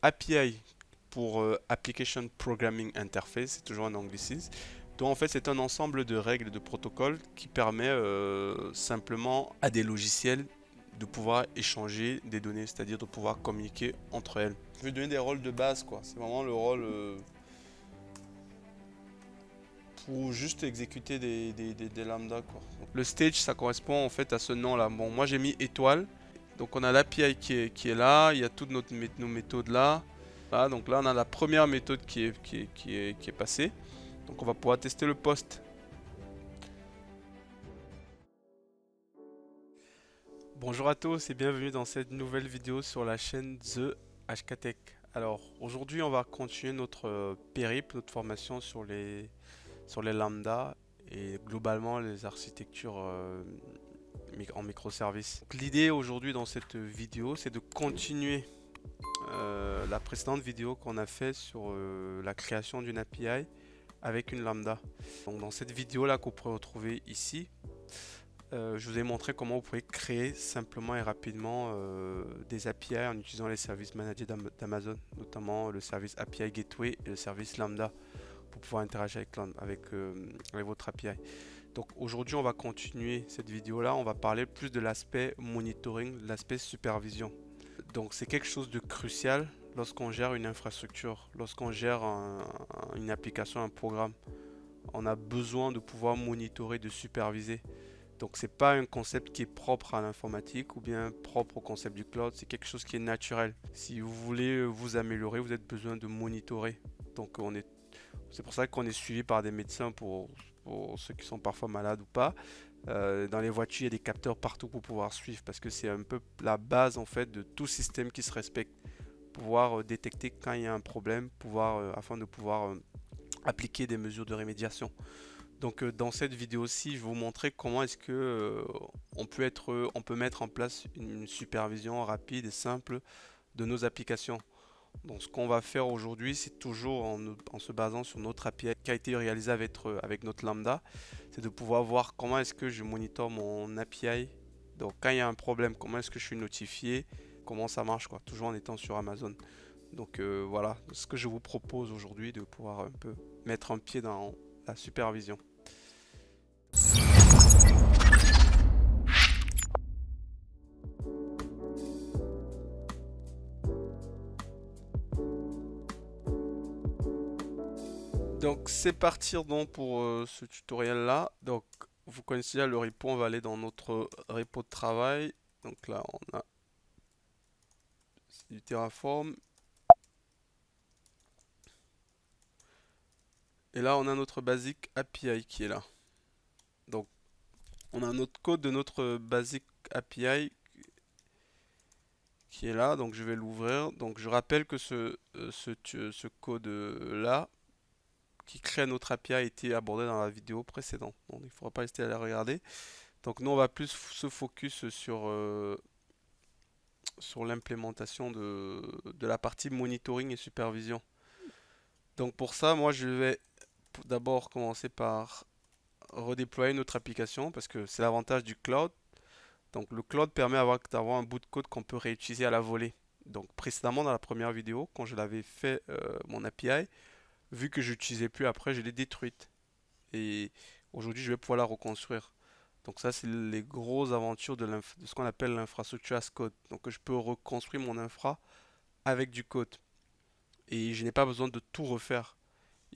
API pour Application Programming Interface, c'est toujours un anglicisme. Donc en fait c'est un ensemble de règles, de protocoles qui permet simplement à des logiciels de pouvoir échanger des données, c'est-à-dire de pouvoir communiquer entre elles. Je vais donner des rôles de base quoi, c'est vraiment le rôle pour juste exécuter des lambda quoi. Donc, le stage ça correspond en fait à ce nom là. Bon moi j'ai mis étoile, donc on a l'API qui est là, il y a toutes nos méthodes là. Voilà, donc là on a la première méthode qui est passée. Donc on va pouvoir tester le post. Bonjour à tous et bienvenue dans cette nouvelle vidéo sur la chaîne The HKTech. Alors aujourd'hui on va continuer notre périple, notre formation sur les lambda et globalement les architectures en microservices. L'idée aujourd'hui dans cette vidéo c'est de continuer la précédente vidéo qu'on a fait sur la création d'une API avec une lambda. Donc dans cette vidéo là que vous pourrez retrouver ici, je vous ai montré comment vous pouvez créer simplement et rapidement des API en utilisant les services managés d'Amazon, notamment le service API Gateway et le service Lambda pour pouvoir interagir avec votre API. Donc aujourd'hui on va continuer cette vidéo là, on va parler plus de l'aspect monitoring, de l'aspect supervision. Donc c'est quelque chose de crucial lorsqu'on gère une infrastructure, lorsqu'on gère une application, un programme. On a besoin de pouvoir monitorer, de superviser. Donc c'est pas un concept qui est propre à l'informatique ou bien propre au concept du cloud, c'est quelque chose qui est naturel. Si vous voulez vous améliorer, vous avez besoin de monitorer. Donc c'est pour ça qu'on est suivi par des médecins pour ceux qui sont parfois malades ou pas. Dans les voitures, il y a des capteurs partout pour pouvoir suivre parce que c'est un peu la base en fait de tout système qui se respecte. Pouvoir détecter quand il y a un problème, afin de pouvoir appliquer des mesures de rémédiation. Donc dans cette vidéo-ci, je vais vous montrer comment est-ce que on peut mettre en place une supervision rapide et simple de nos applications. Donc ce qu'on va faire aujourd'hui, c'est toujours en se basant sur notre API qui a été réalisé avec notre Lambda, c'est de pouvoir voir comment est-ce que je monitore mon API. Donc quand il y a un problème, comment est-ce que je suis notifié, comment ça marche quoi, toujours en étant sur Amazon. Donc voilà, ce que je vous propose aujourd'hui de pouvoir un peu mettre un pied dans la supervision. Donc c'est parti donc pour ce tutoriel là. Donc vous connaissez déjà le repo, on va aller dans notre repo de travail. Donc là on a du Terraform. Et là on a notre basic API qui est là. Donc on a notre code de notre basic API qui est là. Donc je vais l'ouvrir. Donc je rappelle que ce code là qui crée notre API a été abordé dans la vidéo précédente. Donc il ne faudra pas hésiter à la regarder. Donc nous on va plus se focus sur l'implémentation de la partie monitoring et supervision. Donc pour ça, moi je vais d'abord commencer par redéployer notre application parce que c'est l'avantage du cloud. Donc le cloud permet d'avoir un bout de code qu'on peut réutiliser à la volée. Donc précédemment dans la première vidéo, quand je l'avais fait mon API, vu que je l'utilisais plus après, je l'ai détruite. Et aujourd'hui, je vais pouvoir la reconstruire. Donc ça, c'est les grosses aventures de ce qu'on appelle l'infrastructure as code. Donc je peux reconstruire mon infra avec du code. Et je n'ai pas besoin de tout refaire.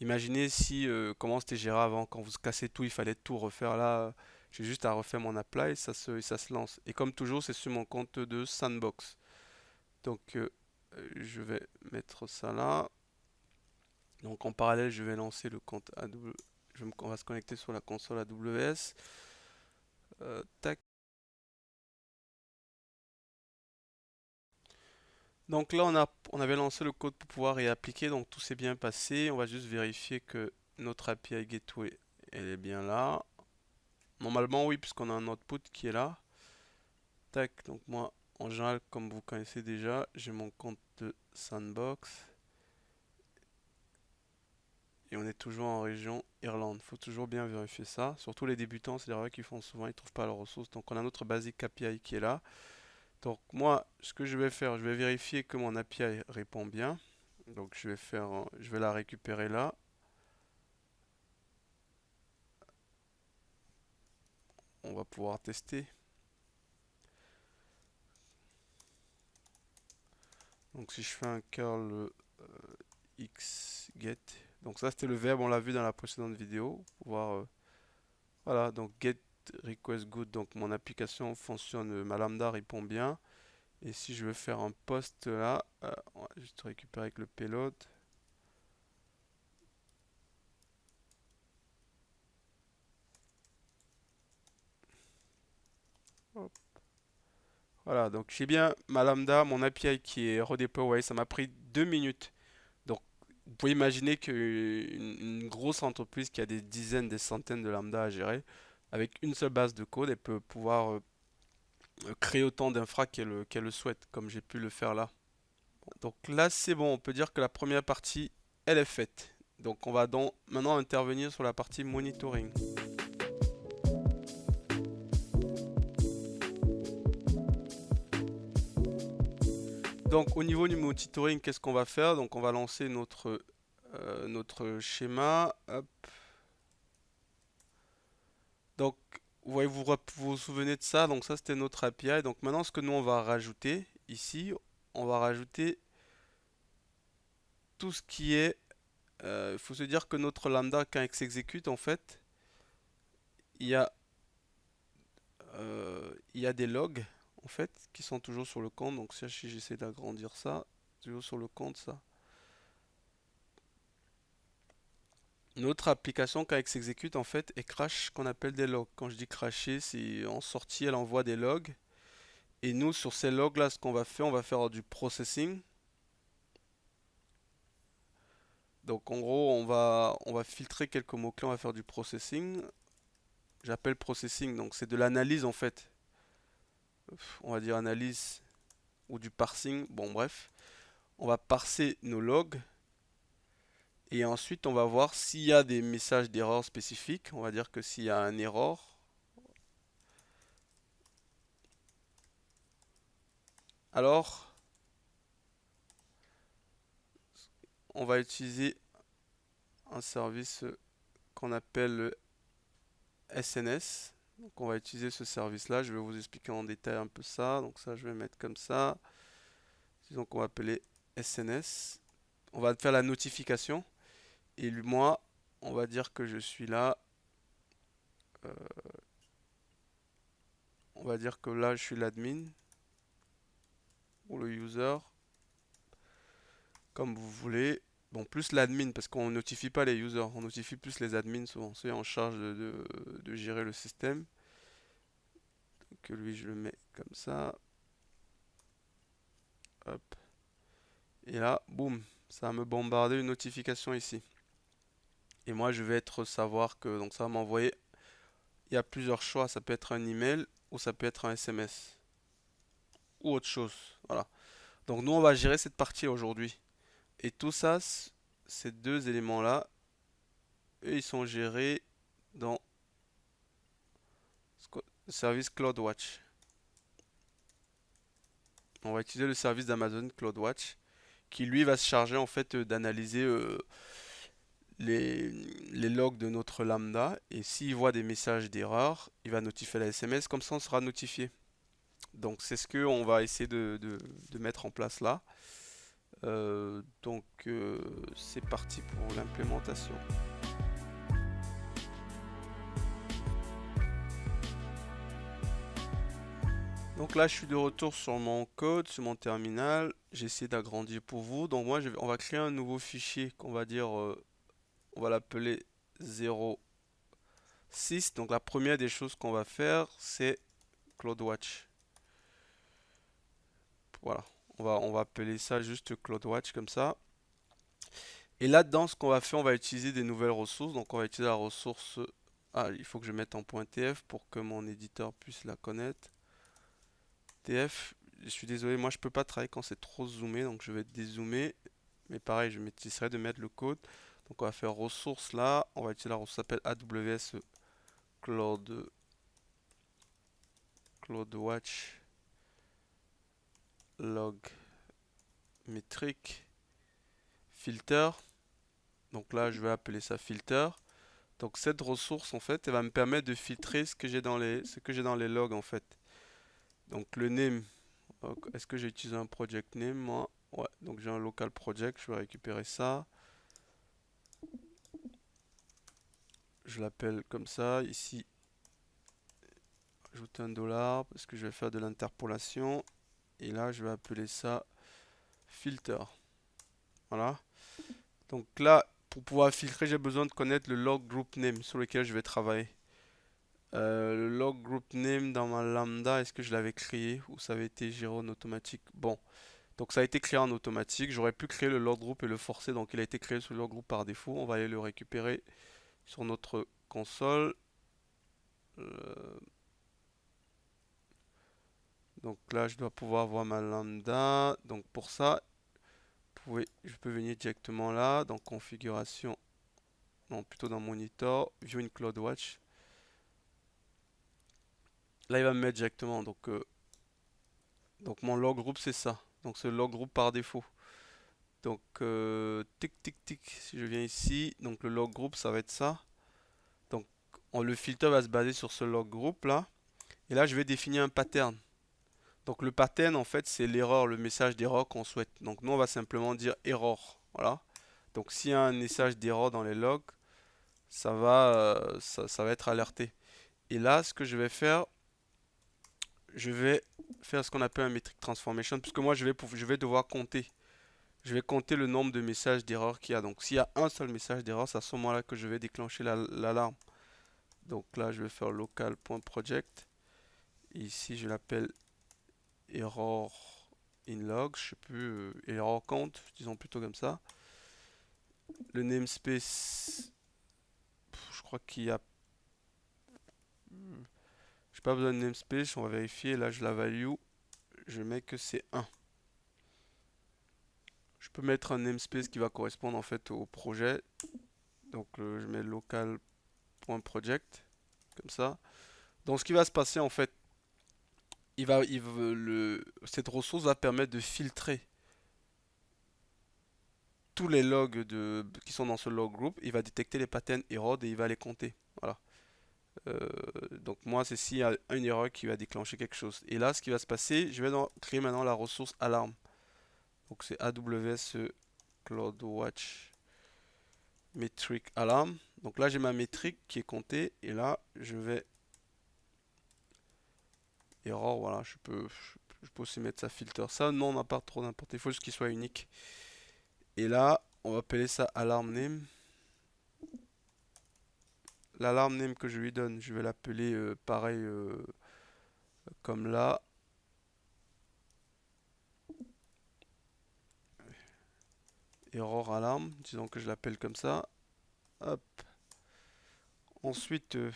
Imaginez si comment c'était géré avant, quand vous cassez tout, il fallait tout refaire. Là, j'ai juste à refaire mon apply et ça se lance. Et comme toujours, c'est sur mon compte de Sandbox. Donc je vais mettre ça là. Donc en parallèle, je vais lancer le compte AWS. On va se connecter sur la console AWS. Tac. Donc là, on avait lancé le code pour pouvoir y appliquer, donc tout s'est bien passé. On va juste vérifier que notre API Gateway, elle est bien là. Normalement, oui, puisqu'on a un output qui est là. Tac, donc moi, en général, comme vous connaissez déjà, j'ai mon compte de Sandbox. Et on est toujours en région Irlande. Il faut toujours bien vérifier ça. Surtout les débutants, c'est l'erreur qu'ils font souvent, ils ne trouvent pas leurs ressources. Donc on a notre basic API qui est là. Donc moi, ce que je vais faire, je vais vérifier que mon API répond bien. Donc je vais la récupérer là. On va pouvoir tester. Donc si je fais un curl x get, donc ça c'était le verbe, on l'a vu dans la précédente vidéo. Voilà, donc get request good, donc mon application fonctionne, ma lambda répond bien. Et si je veux faire un post là, on va juste récupérer avec le payload. Hop. Voilà, donc j'ai bien ma lambda, mon API qui est redéployé, ça m'a pris 2 minutes. Donc vous pouvez imaginer qu'une grosse entreprise qui a des dizaines, des centaines de lambda à gérer, avec une seule base de code, elle peut pouvoir créer autant d'infra qu'elle le souhaite, comme j'ai pu le faire là. Donc là, c'est bon, on peut dire que la première partie, elle est faite. Donc on va donc maintenant intervenir sur la partie monitoring. Donc au niveau du monitoring, qu'est-ce qu'on va faire? Donc on va lancer notre schéma. Hop. Donc vous voyez, vous souvenez de ça? Donc ça c'était notre API. Donc maintenant ce que nous on va rajouter ici, on va rajouter tout ce qui est. Il faut se dire que notre lambda quand il s'exécute en fait, il y a il y a des logs en fait qui sont toujours sur le compte. Donc si j'essaie d'agrandir ça, toujours sur le compte ça. Notre application quand elle s'exécute en fait elle crache ce qu'on appelle des logs. Quand je dis cracher, c'est en sortie elle envoie des logs. Et nous sur ces logs là ce qu'on va faire, on va faire du processing. Donc en gros on va filtrer quelques mots-clés, on va faire du processing. J'appelle processing, donc c'est de l'analyse en fait. On va dire analyse ou du parsing, bon bref. On va parser nos logs et ensuite on va voir s'il y a des messages d'erreur spécifiques. On va dire que s'il y a un erreur, alors on va utiliser un service qu'on appelle le SNS. Donc on va utiliser ce service là, je vais vous expliquer en détail un peu ça. Donc ça je vais mettre comme ça. Disons qu'on va appeler SNS. On va faire la notification. Et moi, on va dire que je suis là. Euh, on va dire que là, je suis l'admin ou le user, comme vous voulez. Bon, plus l'admin, parce qu'on ne notifie pas les users, on notifie plus les admins souvent, ceux en charge de gérer le système. Donc lui, je le mets comme ça. Hop. Et là, boum, ça va me bombarder une notification ici. Et moi, je vais être savoir que, donc ça va m'envoyer, il y a plusieurs choix, ça peut être un email ou ça peut être un SMS ou autre chose. Voilà. Donc nous, on va gérer cette partie aujourd'hui. Et tout ça, ces deux éléments-là, eux, ils sont gérés dans le service CloudWatch. On va utiliser le service d'Amazon CloudWatch qui lui va se charger en fait d'analyser les, les logs de notre lambda et s'il voit des messages d'erreur, il va notifier la SMS, comme ça on sera notifié. Donc c'est ce qu'on va essayer de mettre en place là. C'est parti pour l'implémentation. Donc là, je suis de retour sur mon code, sur mon terminal. J'essaie d'agrandir pour vous. Donc moi, on va créer un nouveau fichier qu'on va dire, on va l'appeler 06. Donc la première des choses qu'on va faire, c'est CloudWatch. Voilà, on va appeler ça juste CloudWatch comme ça. Et là-dedans, ce qu'on va faire, on va utiliser des nouvelles ressources. Donc on va utiliser la ressource... Ah, il faut que je mette en .tf pour que mon éditeur puisse la connaître. TF, je suis désolé, moi je peux pas travailler quand c'est trop zoomé, donc je vais dézoomer. Mais pareil, j'essaierai de mettre le code. Donc on va faire ressources là, on va utiliser la ressource qui s'appelle AWS CloudWatch log métrique filter. Donc là, je vais appeler ça filter. Donc cette ressource, en fait, elle va me permettre de filtrer ce que j'ai dans les logs, en fait. Donc le name, est-ce que j'ai utilisé un project name, moi? Ouais, donc j'ai un local project, je vais récupérer ça. Je l'appelle comme ça, ici, ajouter un dollar, parce que je vais faire de l'interpolation. Et là, je vais appeler ça filter. Voilà. Donc là, pour pouvoir filtrer, j'ai besoin de connaître le log group name sur lequel je vais travailler. Le log group name dans ma lambda, est-ce que je l'avais créé ou ça avait été géré en automatique? Bon, donc ça a été créé en automatique. J'aurais pu créer le log group et le forcer, donc il a été créé sur le log group par défaut. On va aller le récupérer sur notre console. Euh, donc là, je dois pouvoir voir ma lambda. Donc pour ça, je peux venir directement là, dans configuration, non, plutôt dans monitor, view in CloudWatch. Là, il va me mettre directement. Donc mon log group, c'est ça. Donc c'est le log group par défaut. Donc tic tic tic, si je viens ici, donc le log group, ça va être ça. Donc le filter va se baser sur ce log group là. Et là, je vais définir un pattern. Donc le pattern, en fait, c'est l'erreur, le message d'erreur qu'on souhaite. Donc nous, on va simplement dire error. Voilà. Donc s'il y a un message d'erreur dans les logs, ça va être alerté. Et là, ce que je vais faire, je vais faire ce qu'on appelle un metric transformation, puisque moi, je vais devoir compter. Je vais compter le nombre de messages d'erreur qu'il y a. Donc s'il y a un seul message d'erreur, c'est à ce moment-là que je vais déclencher l'alarme. Donc là, je vais faire local.project. Ici, je l'appelle error in log. Je sais plus, error count, disons plutôt comme ça. Le namespace, je crois qu'il y a... J'ai pas besoin de namespace, on va vérifier. Là, je la value. Je mets que c'est 1. Je peux mettre un namespace qui va correspondre en fait au projet. Donc je mets local.project comme ça. Donc ce qui va se passer en fait, cette ressource va permettre de filtrer tous les logs qui sont dans ce log group. Il va détecter les patterns error et il va les compter. Voilà. Donc moi c'est s'il y a une erreur qui va déclencher quelque chose. Et là ce qui va se passer, je vais créer maintenant la ressource alarme. Donc c'est AWS CloudWatch metric alarm. Donc là j'ai ma métrique qui est comptée et là je vais error, voilà, je peux aussi mettre ça filter. Ça non, on n'a pas trop d'importance, il faut juste qu'il soit unique. Et là on va appeler ça alarm name. L'alarm name que je lui donne, je vais l'appeler pareil comme là. Error alarm, disons que je l'appelle comme ça. Hop. Ensuite, il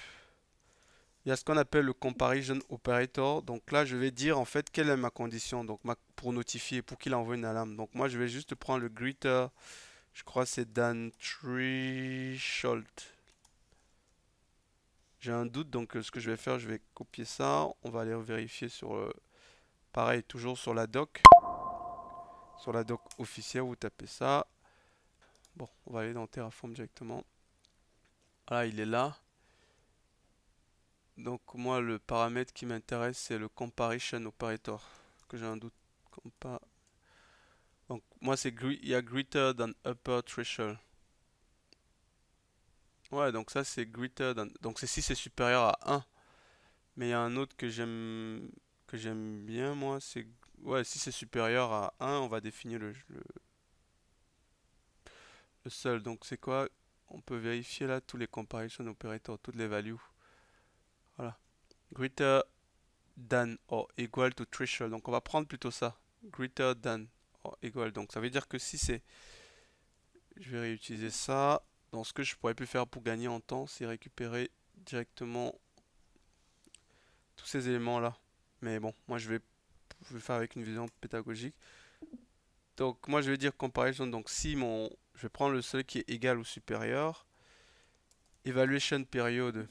y a ce qu'on appelle le comparison operator. Donc là, je vais dire en fait quelle est ma condition donc pour notifier, pour qu'il envoie une alarme. Donc moi, je vais juste prendre le greeter. Je crois que c'est Dan Threshold. J'ai un doute, donc ce que je vais faire, je vais copier ça. On va aller vérifier sur, pareil, toujours sur la doc. Sur la doc officielle, vous tapez ça. Bon, on va aller dans Terraform directement. Voilà, il est là. Donc moi, le paramètre qui m'intéresse, c'est le comparison operator. Que j'ai un doute. Donc moi, il y a greater than upper threshold. Ouais, donc ça, c'est greater than... Donc si c'est supérieur à 1. Mais il y a un autre que j'aime bien, moi, c'est... Ouais, si c'est supérieur à 1, on va définir le seul. Donc c'est quoi? On peut vérifier là tous les comparison operators, toutes les values. Voilà. Greater than or equal to threshold. Donc on va prendre plutôt ça. Greater than or equal. Donc ça veut dire que si c'est... Je vais réutiliser ça. Donc ce que je pourrais plus faire pour gagner en temps, c'est récupérer directement tous ces éléments là. Mais bon, moi je vais faire avec une vision pédagogique. Donc moi je vais dire comparison. Donc si je vais prendre le seul qui est égal ou supérieur. Evaluation period.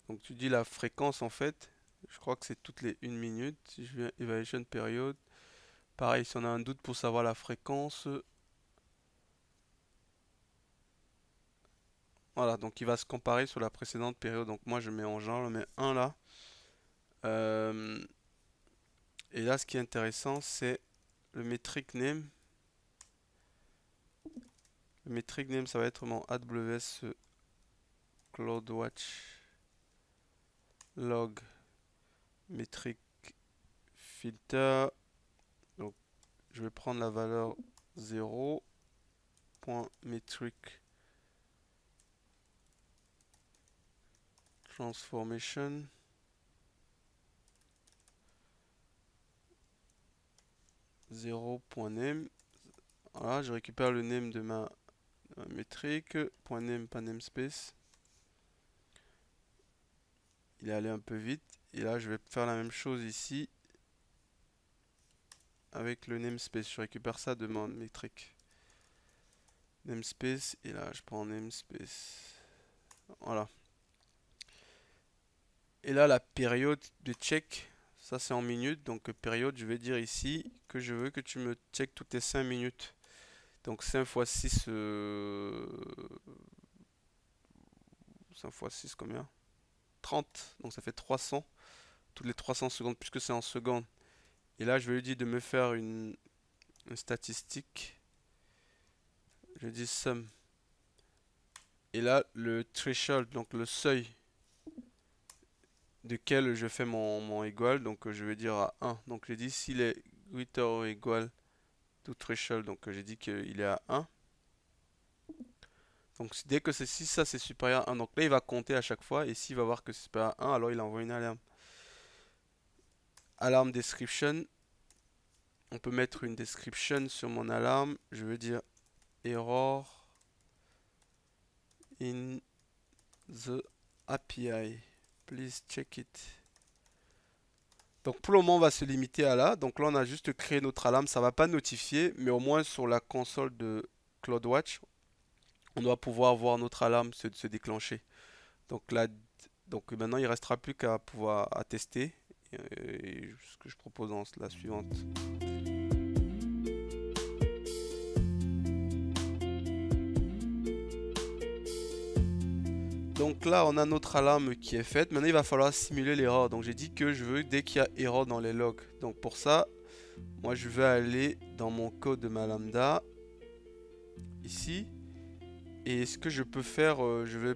Donc tu dis la fréquence en fait. Je crois que c'est toutes les 1 minute. Si je viens evaluation period. Pareil, si on a un doute pour savoir la fréquence. Voilà, donc il va se comparer sur la précédente période. Donc moi je mets en genre, je mets 1 là. Euh, et là ce qui est intéressant c'est le metric name. Le metric name ça va être mon AWS CloudWatch log metric filter. Donc je vais prendre la valeur 0.metric transformation. .name. Voilà, je récupère le name de ma métrique. .name, pas namespace. Il est allé un peu vite. Et là, je vais faire la même chose ici avec le namespace. Je récupère ça de ma métrique. Namespace. Et là, je prends namespace. Voilà. Et là, la période de check, ça c'est en minutes. Donc, période, je vais dire ici que je veux que tu me check toutes les 5 minutes. Donc 5 fois 6, 5 fois 6 combien? 30, donc ça fait 300, toutes les 300 secondes, puisque c'est en secondes. Et là, je vais lui dire de me faire une statistique. Je dis sum. Et là, le threshold, donc le seuil duquel je fais mon égal, donc je vais dire à 1. Donc j'ai dit s'il est greater or equal to threshold, donc j'ai dit qu'il est à 1. Donc dès que si ça c'est supérieur à 1, donc là il va compter à chaque fois, et s'il va voir que c'est supérieur à 1, alors il envoie une alarme. Alarme description. On peut mettre une description sur mon alarme. Je veux dire error in the API. Please check it. Donc pour le moment, on va se limiter à là. Donc là, on a juste créé notre alarme. Ça ne va pas notifier, mais au moins sur la console de CloudWatch, on doit pouvoir voir notre alarme se déclencher. Donc là, donc maintenant, il ne restera plus qu'à pouvoir tester. Et ce que je propose dans la suivante. Donc là, on a notre alarme qui est faite. Maintenant, il va falloir simuler l'erreur. Donc j'ai dit que je veux dès qu'il y a erreur dans les logs. Donc pour ça, moi je vais aller dans mon code de ma lambda, ici. Et ce que je peux faire, je vais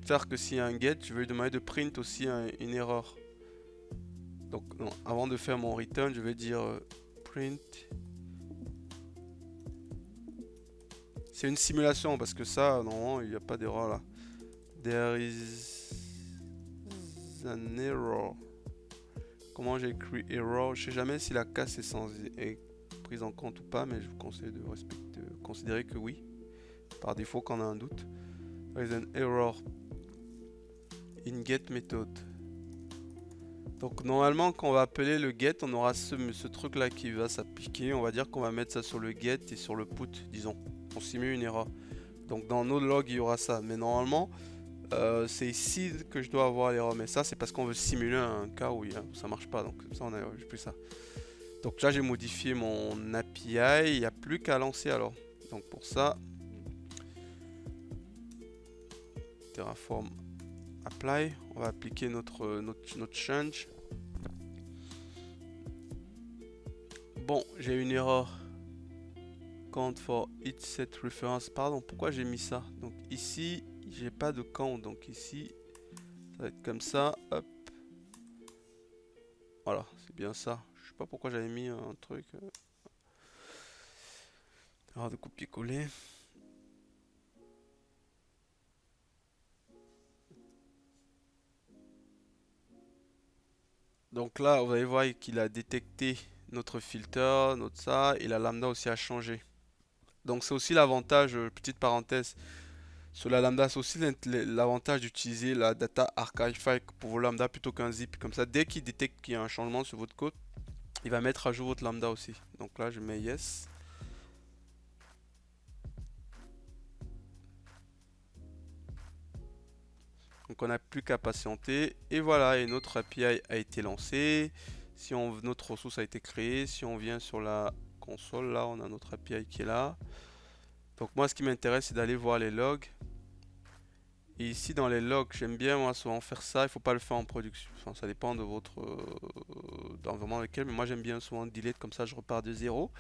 faire que s'il y a un get, je vais lui demander de print aussi une erreur. Donc non, avant de faire mon return, je vais dire print. C'est une simulation parce que ça, normalement, il n'y a pas d'erreur là. There is an error. Comment j'ai écrit error? Je sais jamais si la casse est prise en compte ou pas, mais je vous conseille de considérer que oui. Par défaut quand on a un doute. There is an error in get method. Donc normalement quand on va appeler le get, on aura ce truc là qui va s'appliquer. On va dire qu'on va mettre ça sur le get et sur le put, disons. On simule une erreur. Donc dans nos logs il y aura ça. Mais normalement c'est ici que je dois avoir l'erreur, mais ça c'est parce qu'on veut simuler un cas où ça marche pas, donc ça on a plus ça. Donc là j'ai modifié mon API, il n'y a plus qu'à lancer alors. Donc pour ça, Terraform apply, on va appliquer notre change. Bon, j'ai une erreur. Count for each set reference. Pardon, pourquoi j'ai mis ça? Donc ici j'ai pas de count, donc ici ça va être comme ça, hop. Voilà, c'est bien ça. Je sais pas pourquoi j'avais mis un truc. Alors de copier-coller. Donc là, vous allez voir qu'il a détecté notre filter, notre ça, et la lambda aussi a changé. Donc c'est aussi l'avantage, petite parenthèse, sur la lambda, c'est aussi l'avantage d'utiliser la data archive file pour vos lambda plutôt qu'un zip. Comme ça, dès qu'il détecte qu'il y a un changement sur votre code, il va mettre à jour votre lambda aussi. Donc là, je mets yes. Donc on n'a plus qu'à patienter. Et voilà, et notre API a été lancé. Si on, notre ressource a été créée. Si on vient sur la console, là, on a notre API qui est là. Donc moi, ce qui m'intéresse, c'est d'aller voir les logs. Et ici, dans les logs, j'aime bien, moi, souvent faire ça. Il ne faut pas le faire en production. Enfin, ça dépend de votre d'environnement lequel. Mais moi, j'aime bien souvent delete, comme ça, je repars de zéro.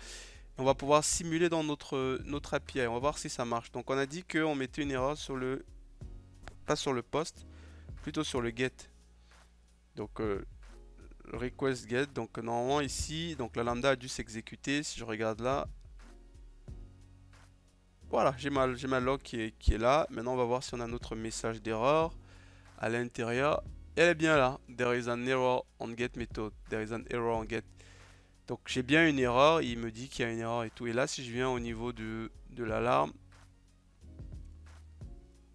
Et on va pouvoir simuler dans notre API. On va voir si ça marche. Donc on a dit qu'on mettait une erreur sur le... Pas sur le post, plutôt sur le get. Donc request get. Donc normalement ici, donc la lambda a dû s'exécuter. Si je regarde là, voilà, j'ai ma log qui est là. Maintenant on va voir si on a notre message d'erreur à l'intérieur. Elle est bien là. There is an error on get method. There is an error on get. Donc j'ai bien une erreur. Il me dit qu'il y a une erreur et tout. Et là, si je viens au niveau de l'alarme,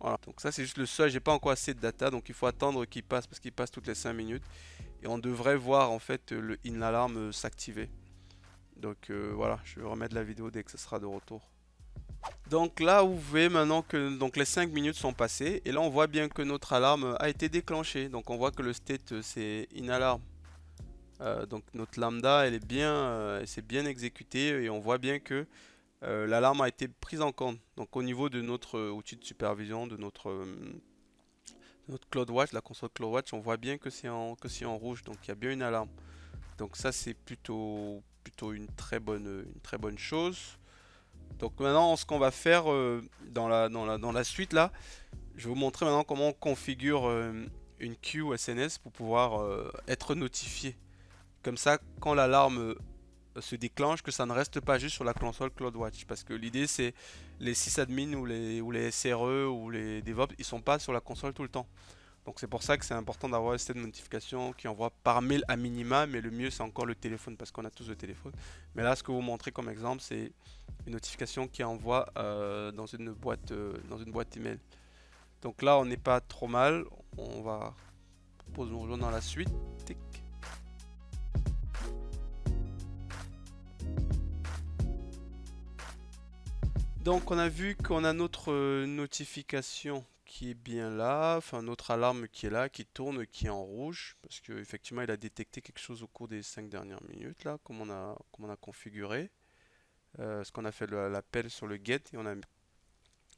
voilà. Donc ça c'est juste le seul. J'ai pas encore assez de data. Donc il faut attendre qu'il passe parce qu'il passe toutes les 5 minutes. Et on devrait voir en fait le in alarm s'activer. Donc voilà, je vais remettre la vidéo dès que ce sera de retour. Donc là, vous voyez maintenant que donc les 5 minutes sont passées. Et là, on voit bien que notre alarme a été déclenchée. Donc on voit que le state, c'est in alarm. Donc notre lambda, elle s'est bien exécutée. Et on voit bien que l'alarme a été prise en compte. Donc au niveau de notre outil de supervision, de notre CloudWatch, la console CloudWatch, on voit bien que c'est en rouge. Donc il y a bien une alarme. Donc ça, c'est plutôt une très bonne chose. Donc maintenant, ce qu'on va faire dans la suite là, je vais vous montrer maintenant comment on configure une queue SNS pour pouvoir être notifié. Comme ça, quand l'alarme se déclenche, que ça ne reste pas juste sur la console CloudWatch. Parce que l'idée, c'est les sysadmins ou les SRE ou les DevOps, ils sont pas sur la console tout le temps. Donc c'est pour ça que c'est important d'avoir cette notification qui envoie par mail à minima, mais le mieux c'est encore le téléphone parce qu'on a tous le téléphone. Mais là, ce que vous montrez comme exemple, c'est une notification qui envoie dans une boîte email. Donc là, on n'est pas trop mal. On va nous dans la suite. Tic. Donc on a vu qu'on a notre notification qui est bien là, enfin notre alarme qui est là, qui tourne, qui est en rouge, parce qu'effectivement il a détecté quelque chose au cours des 5 dernières minutes là, comme on a configuré. Ce qu'on a fait l'appel sur le get et on a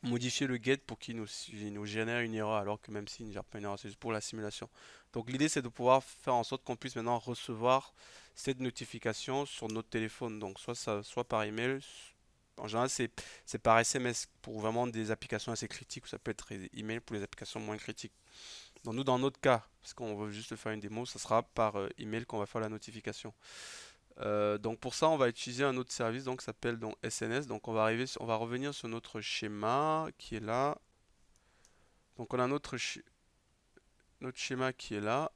modifié le get pour qu'il nous génère une erreur, alors que même s'il ne gère pas une erreur, c'est juste pour la simulation. Donc l'idée c'est de pouvoir faire en sorte qu'on puisse maintenant recevoir cette notification sur notre téléphone, donc soit par email. En général, c'est par SMS pour vraiment des applications assez critiques, ou ça peut être email pour les applications moins critiques. Donc nous, dans notre cas, parce qu'on veut juste faire une démo, ça sera par email qu'on va faire la notification. Donc pour ça, on va utiliser un autre service donc qui s'appelle donc SNS. Donc on va revenir sur notre schéma qui est là. Donc on a notre schéma qui est là,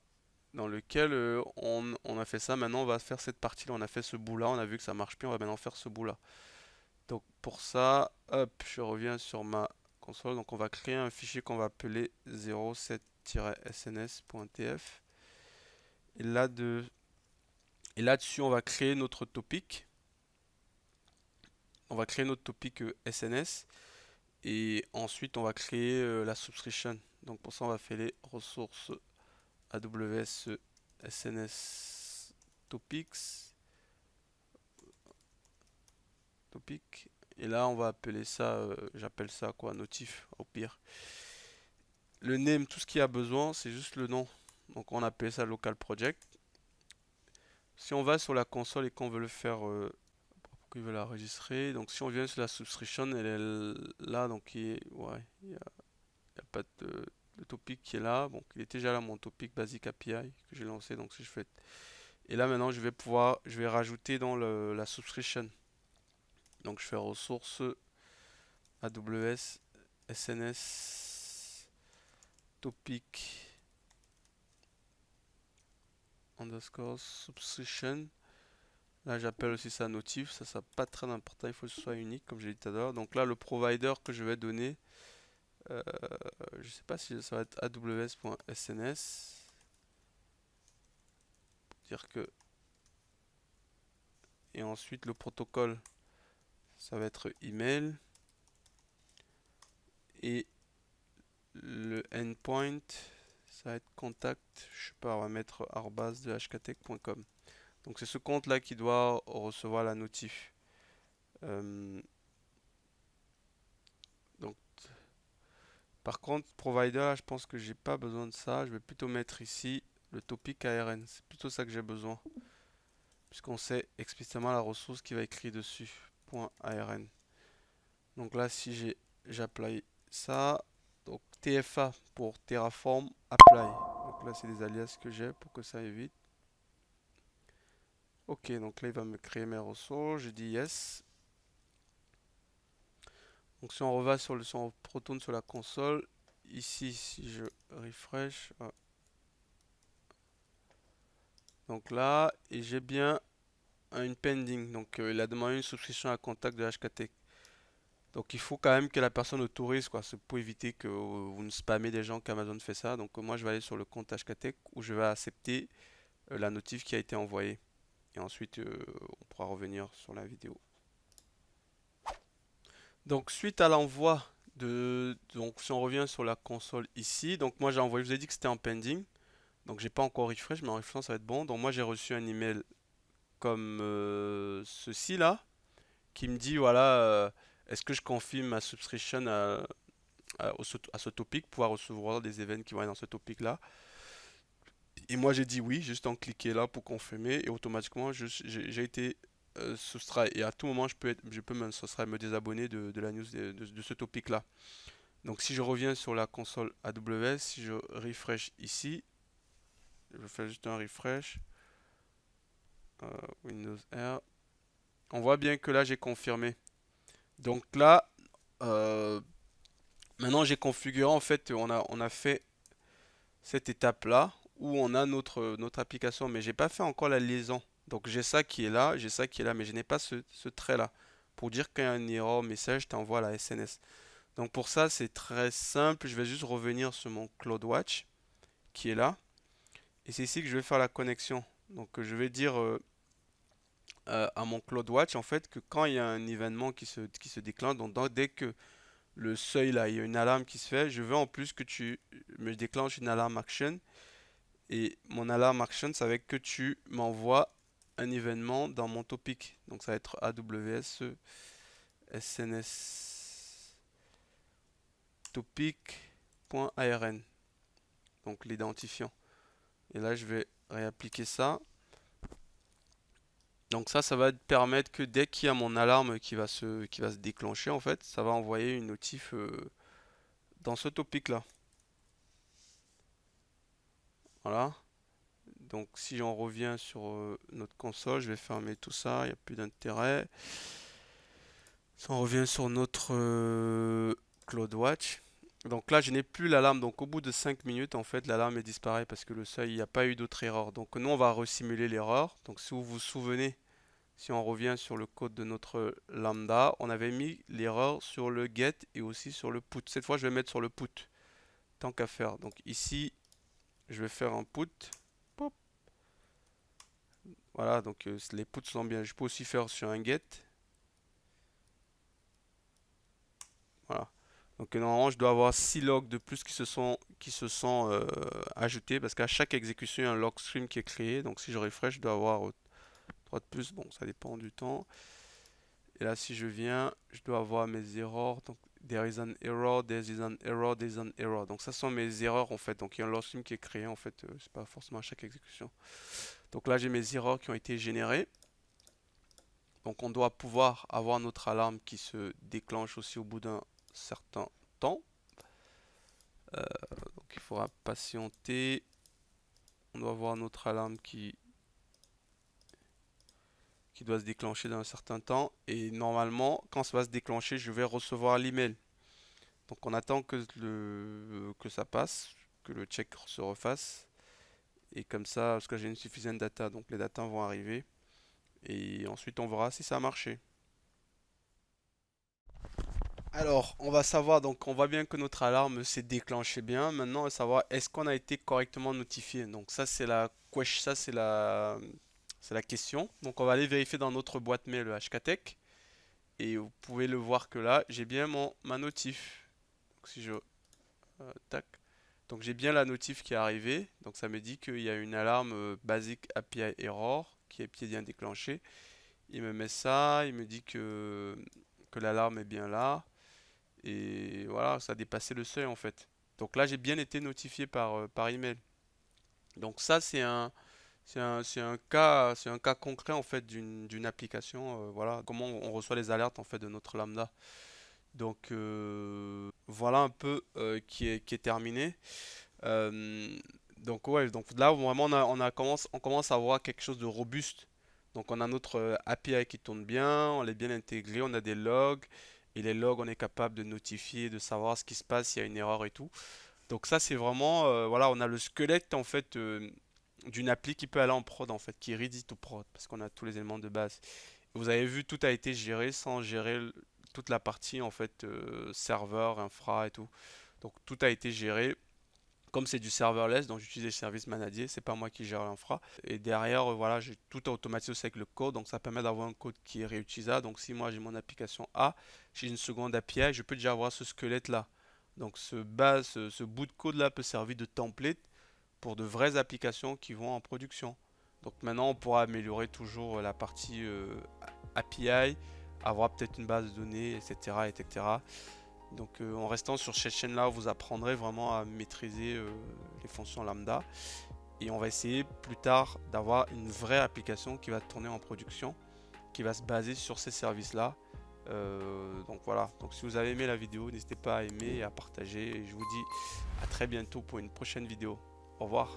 dans lequel on a fait ça. Maintenant, on va faire cette partie-là. On a fait ce bout-là. On a vu que ça marche bien. On va maintenant faire ce bout-là. Donc pour ça, hop, je reviens sur ma console. Donc on va créer un fichier qu'on va appeler 07-sns.tf. Et là-dessus, on va créer notre topic. On va créer notre topic SNS. Et ensuite, on va créer la subscription. Donc pour ça, on va faire les ressources AWS SNS topics. Topic. Et là, on va appeler ça, j'appelle ça quoi, notif au pire. Le name, tout ce qu'il y a besoin, c'est juste le nom. Donc on appelle ça local project. Si on va sur la console et qu'on veut le faire, pourquoi il veut l'enregistrer. Donc si on vient sur la subscription, elle est là, donc ouais, il y a pas de topic qui est là. Bon, il était déjà là mon topic basic API que j'ai lancé. Donc si je fais, et là maintenant je vais rajouter dans la subscription. Donc je fais ressources AWS SNS topic underscore subscription. Là j'appelle aussi ça notif, ça pas très important, il faut que ce soit unique comme j'ai dit tout à l'heure. Donc là le provider que je vais donner, je sais pas si ça va être aws.sns, dire que, et ensuite le protocole ça va être email, et le endpoint Ça va être contact, je sais pas, on va mettre arobase de hktech.com. Donc c'est ce compte là qui doit recevoir la notif. Donc par contre, provider, là, je pense que j'ai pas besoin de ça. Je vais plutôt mettre ici le topic ARN. C'est plutôt ça que j'ai besoin. Puisqu'on sait explicitement la ressource qui va écrire dessus. .arn. Donc là, si j'apply ça, donc TFA pour Terraform Apply. Donc là, c'est des alias que j'ai pour que ça aille vite. Ok, donc là, il va me créer mes ressources. Je dis yes. Donc si on revient si on retourne sur la console, ici, si je refresh, donc là, et j'ai bien une pending. Donc il a demandé une souscription à contact de HKTech. Donc il faut quand même que la personne autorise, quoi. C'est pour éviter que vous ne spammez des gens qu'Amazon fait ça. Donc moi je vais aller sur le compte HKTech où je vais accepter la notif qui a été envoyée. Et ensuite on pourra revenir sur la vidéo. Donc suite à l'envoi donc si on revient sur la console ici, donc moi j'ai envoyé, je vous ai dit que c'était en pending. Donc j'ai pas encore refresh, mais en refresh ça va être bon. Donc moi j'ai reçu un email comme ceci là, qui me dit voilà, est-ce que je confirme ma subscription à ce topic, pouvoir recevoir des événements qui vont être dans ce topic là. Et moi j'ai dit oui, juste en cliquer là pour confirmer et automatiquement j'ai été soustrait. Et à tout moment je peux me soustraire, me désabonner de la news de ce topic là. Donc si je reviens sur la console AWS, si je refresh ici, je fais juste un refresh, Windows R, on voit bien que là j'ai confirmé. Donc là, euh, maintenant j'ai configuré, en fait, on a fait cette étape-là où on a notre application, mais j'ai pas fait encore la liaison. Donc j'ai ça qui est là, j'ai ça qui est là, mais je n'ai pas ce trait-là. Pour dire qu'il y a un erreur message, t'envoie la SNS. Donc pour ça, c'est très simple. Je vais juste revenir sur mon CloudWatch qui est là. Et c'est ici que je vais faire la connexion. Donc je vais dire à mon CloudWatch en fait que quand il y a un événement qui se déclenche, donc dès que le seuil là, il y a une alarme qui se fait, je veux en plus que tu me déclenches une alarme action. Et mon alarme action, ça va être que tu m'envoies un événement dans mon topic. Donc ça va être AWS SNS topic.arn. Donc l'identifiant. Et là, je vais réappliquer ça. Donc ça va te permettre que dès qu'il y a mon alarme qui va se déclencher, en fait, ça va envoyer une notif dans ce topic là. Voilà. Donc si j'en reviens sur notre console, je vais fermer tout ça, il n'y a plus d'intérêt. Si on revient sur notre CloudWatch, donc là je n'ai plus l'alarme, donc au bout de 5 minutes en fait l'alarme est disparaît parce que le seuil, il n'y a pas eu d'autre erreur. Donc nous on va resimuler l'erreur. Donc si vous vous souvenez, si on revient sur le code de notre lambda, on avait mis l'erreur sur le get et aussi sur le put. Cette fois je vais mettre sur le put, tant qu'à faire. Donc ici je vais faire un put. Pop. Voilà, donc les puts sont bien. Je peux aussi faire sur un get. Voilà. Donc normalement, je dois avoir 6 logs de plus qui se sont ajoutés parce qu'à chaque exécution, il y a un log stream qui est créé. Donc si je refresh, je dois avoir 3 de plus. Bon, ça dépend du temps. Et là, si je viens, je dois avoir mes erreurs. Donc there is an error, there is an error, there is an error. Donc ça sont mes erreurs en fait. Donc il y a un log stream qui est créé en fait. C'est pas forcément à chaque exécution. Donc là, j'ai mes erreurs qui ont été générées. Donc on doit pouvoir avoir notre alarme qui se déclenche aussi au bout d'un certain temps. Donc il faudra patienter. On doit avoir notre alarme qui doit se déclencher dans un certain temps. Et normalement, quand ça va se déclencher, je vais recevoir l'email. Donc on attend que ça passe, que le check se refasse. Et comme ça, parce que j'ai une suffisante data, donc les datas vont arriver. Et ensuite on verra si ça a marché. Alors, on va savoir, donc on voit bien que notre alarme s'est déclenchée bien. Maintenant, on va savoir est-ce qu'on a été correctement notifié. Donc ça c'est la question. Donc on va aller vérifier dans notre boîte mail HKTech. Et vous pouvez le voir que là, j'ai bien ma notif. Donc si je tac, Donc j'ai bien la notif qui est arrivée. Donc ça me dit qu'il y a une alarme basique API error qui est bien déclenchée. Il me met ça, il me dit que l'alarme est bien là. Et voilà, ça a dépassé le seuil en fait. Donc là, j'ai bien été notifié par email. Donc ça, c'est un cas concret en fait d'une application. Voilà, comment on reçoit les alertes en fait de notre lambda. Donc voilà un peu qui est terminé. Euh, donc ouais, donc là vraiment on commence à avoir quelque chose de robuste. Donc on a notre API qui tourne bien, on est bien intégré, on a des logs et les logs on est capable de notifier, de savoir ce qui se passe, s'il y a une erreur et tout. Donc ça c'est vraiment voilà, on a le squelette en fait d'une appli qui peut aller en prod en fait, qui est ready to prod parce qu'on a tous les éléments de base. Vous avez vu, tout a été géré sans gérer toute la partie en fait serveur, infra et tout. Donc tout a été géré. Comme c'est du serverless, donc j'utilise les services managés, c'est pas moi qui gère l'infra. Et derrière, voilà, j'ai tout automatisé aussi avec le code, donc ça permet d'avoir un code qui est réutilisable. Donc si moi j'ai mon application A, j'ai une seconde API, je peux déjà avoir ce squelette là. Donc ce bout de code là peut servir de template pour de vraies applications qui vont en production. Donc maintenant, on pourra améliorer toujours la partie API, avoir peut-être une base de données, etc., etc. Donc en restant sur cette chaîne-là, vous apprendrez vraiment à maîtriser les fonctions lambda. Et on va essayer plus tard d'avoir une vraie application qui va tourner en production, qui va se baser sur ces services-là. Donc voilà, donc si vous avez aimé la vidéo, n'hésitez pas à aimer et à partager. Et je vous dis à très bientôt pour une prochaine vidéo. Au revoir.